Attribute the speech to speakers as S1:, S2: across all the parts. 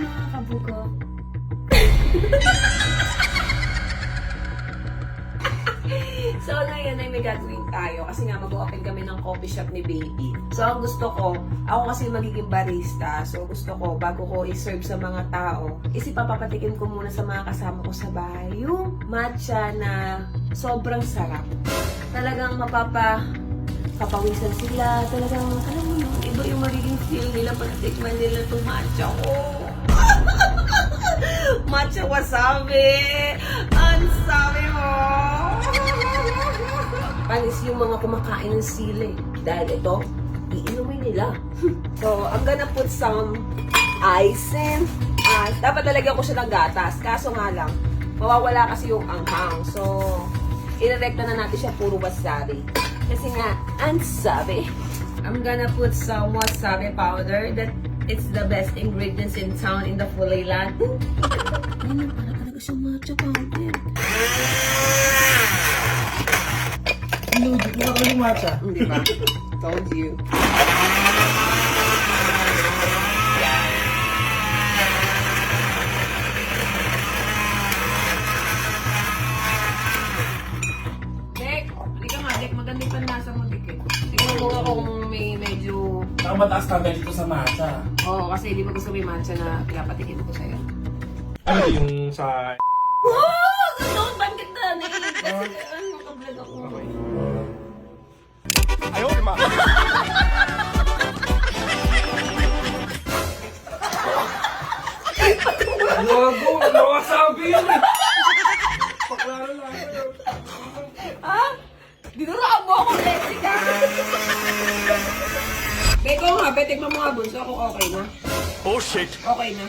S1: mga kabuko. So ngayon ay may gagawin tayo kasi nga mag-open kami ng coffee shop ni Baby. So ang gusto ko, ako kasi magiging barista. So gusto ko, bago ko i-serve sa mga tao, papapatikin ko muna sa mga kasama ko sa bahay yung matcha na sobrang sarap. Talagang kapawisan sila. Talagang, alam mo yun, iba yung magiging feel nila pag tikman nila itong matcha ko. Matcha wasabi! Ang sabi mo! Panis yung mga kumakain ng sili. Dahil ito, iinumin nila. So, I'm gonna put some ice in. Dapat lalagyan ko siya ng gatas. Kaso nga lang, mawawala kasi yung anghang. So, inirekta na natin siya puro wasabi. Kasi nga, ang sabi. I'm gonna put some wasabi powder that it's the best ingredients in town in the Fulayland. Ayun, para talaga siyang matcha powder.
S2: Ano, di ko na matcha.
S1: Di ba? Told you. Dek, halika nga, Dek. Maganda yung panlasa mo, Dek. Tingnan mo nga kung may medyo...
S2: Saka mataas ka dito sa matcha.
S1: Oo, kasi hindi mo gusto may matcha na pinapatikin ko sa'yo.
S2: Ano yung sa...
S1: Oh! Ganun! Bakit na? Kasi ano, kablog ako.
S2: Ayaw, lima! Gago! Nawasabi yun eh! Paklaro lang yun.
S1: Ha? Dinuraan mo ako, Jessica! Beko nga, betik mo mga bunso ako okay na.
S2: Oh shit!
S1: Okay na.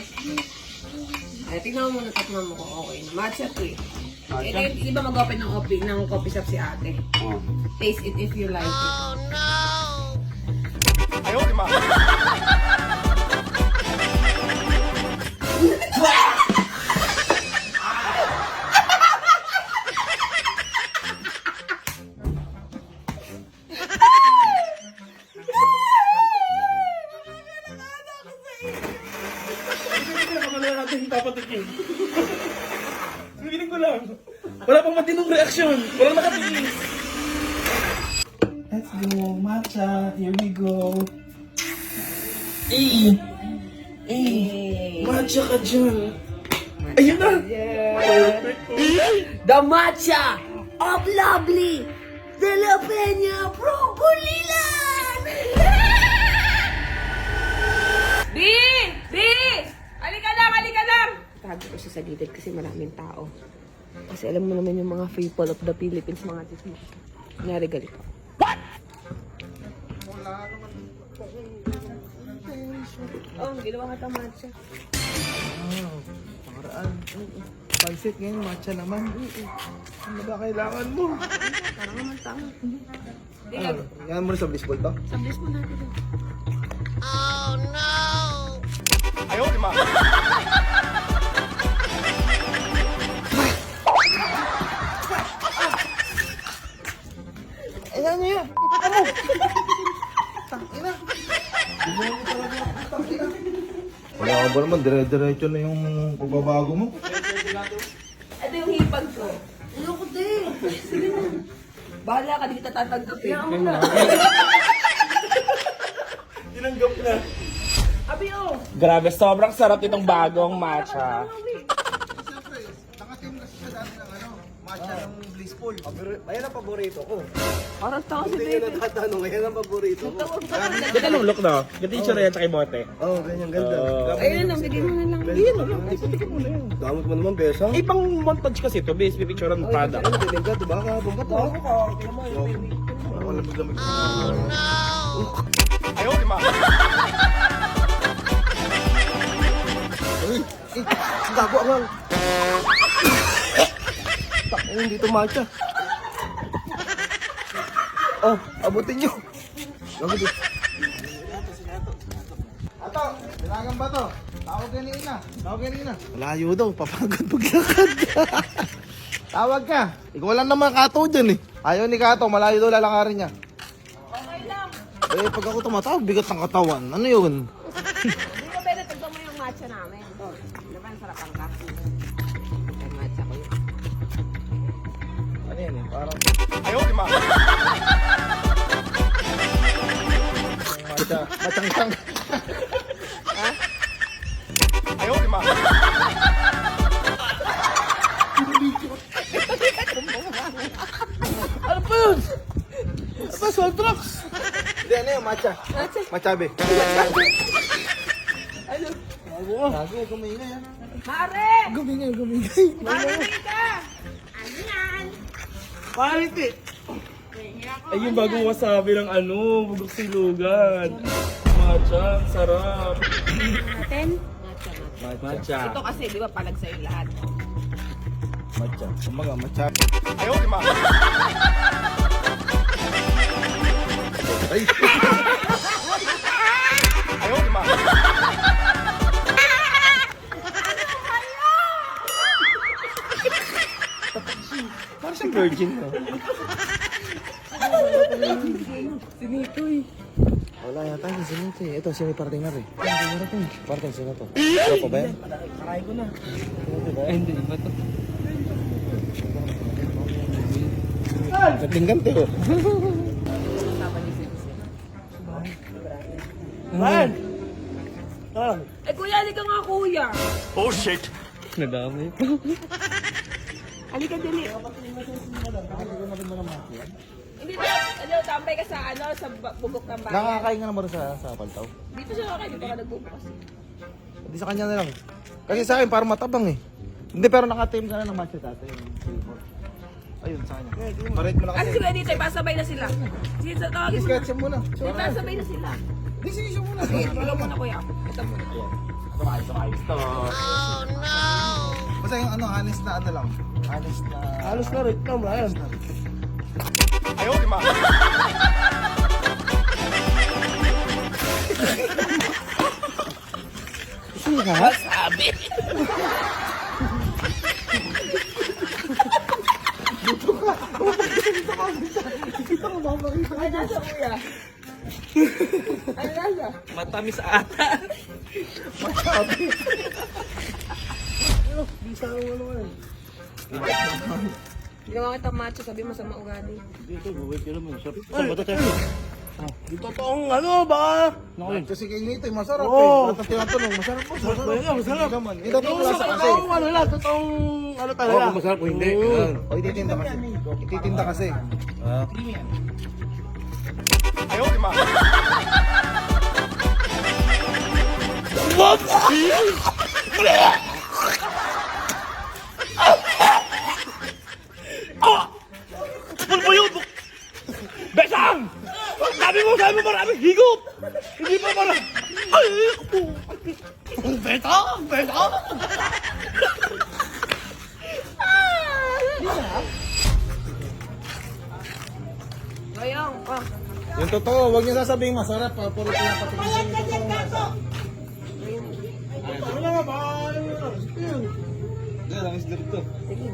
S1: Ay, tignan mo muna, tatnan mo ko okay na. Matcha to eh.
S2: Matcha?
S1: Eh, di ba mag-open ng coffee shop si ate?
S2: Oh.
S1: Taste it if you like it.
S2: Ayaw, lima! Piling ko lang. Wala pang matinong reaksyon. Walang nakatingin. Let's go, matcha. Here we go. Eh. Matcha ka dyan. Ayun na.
S1: The matcha of lovely de la Peña Probulilan! B! B! Halika lang, halika lang! Tago ko siya sa gilid kasi maraming tao. Kasi alam mo naman yung mga people of the Philippines, mga tismo. Kunyari ganito. What? Oh, ginawa ka tang matcha.
S2: Oh, pangaraan. Pansit ngayon, matcha naman. Ano ba kailangan mo?
S1: Parang naman tama. Hindi
S2: Ano? Yan mo na sa bliss ball to?
S1: sa bliss mo natin.
S2: Ayaw, lima! Ano yan? Ano? Tangina. Wala ka ba naman, dire-diretso na yung pagbabago mo?
S1: Ito yung hipag ko. Ayoko din. Sige na. Bahala ka, di kita tatanggapin. Kaya na.
S2: Tinanggap na.
S1: Abi, oh.
S3: Grabe, sobrang sarap itong bagong matcha.
S2: Nakatim kasi siya dati ng matcha ng Blissful. Ayan ang paborito ko.
S1: Parang tao si
S2: Hindi
S1: baby.
S2: ka natatanong, ayan ang paborito ko.
S3: Ganda nung look, no? Ganda yung tsura yan sa bote.
S2: Oo, ganyan, ganda.
S1: Ayun na, bigay mo na lang.
S3: Ayun, no? Ipatikin mo na yun.
S2: Gamit mo naman, Besa.
S3: Eh, pang montage kasi ito, base picture ng product.
S2: Ano, dinig ka, diba ka? Bumba to. Ako lamig-lamig. Ayaw, lima! Gago ang Ayun, dito matcha. Oh, abutin nyo. Gago dito. Ato, bilangan ba to? Tawag kanina. Tawag kanina. Malayo daw, papagod paglakad. Tawag ka. Ikaw lang naman Kato dyan eh. Ayaw ni Kato, malayo daw lalakarin niya.
S1: Okay lang.
S2: Eh, pag ako tumatawag, bigat ng katawan. Ano yun?
S1: Hindi ko pwede tagpa mo yung matcha namin. Diba, ang sarap ang kape. Ay, matcha ko yun.
S2: Ano yan eh? Parang... Matang-tang. Ano pa yun? Ano pa? Salt rocks? Hindi, ano yun? Matcha.
S1: Matcha?
S2: Matchabe.
S1: Ano?
S2: Gago, gumingay ah.
S1: Mare!
S2: Gumingay.
S1: Mare, ka! Ano yan?
S2: Parity.
S3: Ay, yung bagong wasabi ng ano, bugok silugan. Matcha, ang sarap.
S1: Natin?
S3: Matcha.
S1: Ito kasi, di ba, palag sa'yo lahat.
S2: Matcha. Kumbaga, matcha. Ay!
S3: Parang siyang virgin, no?
S2: Wala yata yung sinito eh. Ito, sino yung partner eh. Partner, sino to? Ano pa ba yan?
S3: Karay ko na. Ay, hindi. Iba to.
S2: Ganti oh.
S3: Man!
S1: Eh, kuya, halika nga, kuya.
S3: Nadami.
S1: Halika, dili. Hindi na, ano, tambay ka sa, bugok ng bayan.
S2: Nakakain ka naman sa paltaw.
S1: Dito siya kakain, dito ka nagbubukas.
S2: Hindi sa kanya na lang. Kasi sa akin, parang matabang eh. Hindi, pero nakatim ka na ng matcha tatay. Ayun, sa kanya. Parate mo na
S1: At
S2: kasi.
S1: sila dito, pasabay na sila. Sige, tawagin mo.
S2: Scratch mo na.
S1: Sige, pasabay na sila.
S2: Hindi, sige mo na.
S1: Sige, tulong mo na, kuya. Ito muna.
S3: Sumakay to.
S2: Basta yung ano, honest na ano lang. Honest na...
S3: Halos na rin. Tama, ayan.
S1: Sabi. Ay, nasa kuya. Ano nasa?
S3: Matamis ata.
S1: Ginawa kita macho, sabi masama ugali.
S3: Di totoong ano, baka...
S2: Kasi kayo nito, masarap
S3: Oo.
S2: eh. Lahat ng tinatanong, masarap po. Masarap.
S3: Masarap.
S2: Naman. Ito po klasa kasi.
S3: Totoong ano lang, totoong ano talaga.
S2: Oo, masarap o hindi. O, ititinda kasi. Ititinda kasi.
S3: Ano ba yun? Besang! Sabi mo maraming higop! Hindi pa marami. Ay! Betang! Betang!
S1: Ngayong,
S2: Yung totoo, huwag niyo sasabihin masarap. Puro pinapatingin sa inyo totoo masarap.
S3: Ano nga ba?
S2: Yan, ang isdar to.
S1: sige.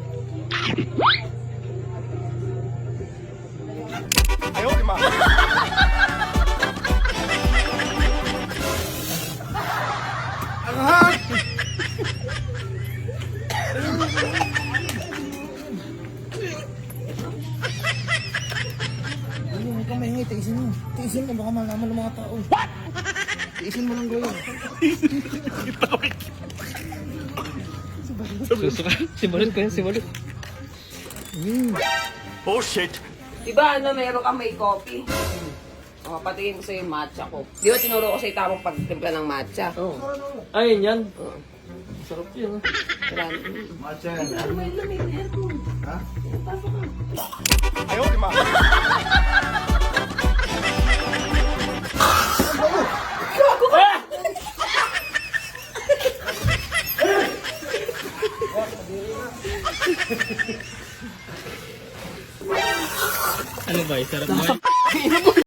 S2: Huwag kang mahingi, tiisin mo. Tiisin mo, baka malaman ng mga tao. What? Tiisin mo lang gawin.
S3: Simulot ko yan, simulot.
S1: Diba ano, meron kang may coffee? O, patingin ko sa'yo yung matcha ko. Di ba tinuro ko sa'yo tamang pagtimpla ng matcha?
S3: Oo. Ayun yan. Sarap yun.
S1: Marami.
S2: Matcha yan.
S1: Ano may lamig na aircon?
S2: Ha?
S1: Pasok ka.
S3: Ano ba? Sarap ba?